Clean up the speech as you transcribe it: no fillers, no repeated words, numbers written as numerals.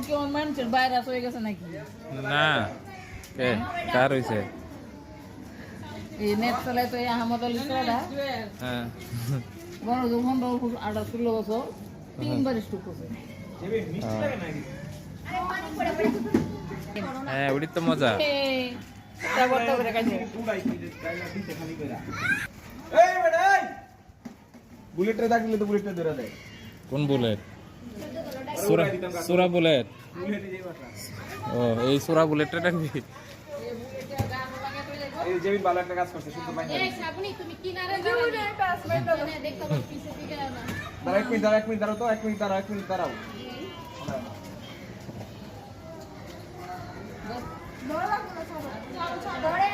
কি ওর মানুষের ভাইরাস হয়ে গেছে নাকি? না কে কার হইছে? এই নেট চালায় তো এই আহমদ আলী ছেলেটা হ্যাঁ বড় যখন 18-16 বছর 3বার স্ট্রোক করছে। হ্যাঁ ওটি তো মজা। বুলেটটা থাকলে তো বুলেটটা ধরে দেয়। কোন বুলেট? সুরা বুলেট। ও এই সুরা বুলেটটা রাখবি? এই যে ভালো একটা কাজ করছে শুনতে পাই না। দাঁড়া এক মিনিট দাঁড়াও তো, এক মিনিট দাঁড়াও। ধরে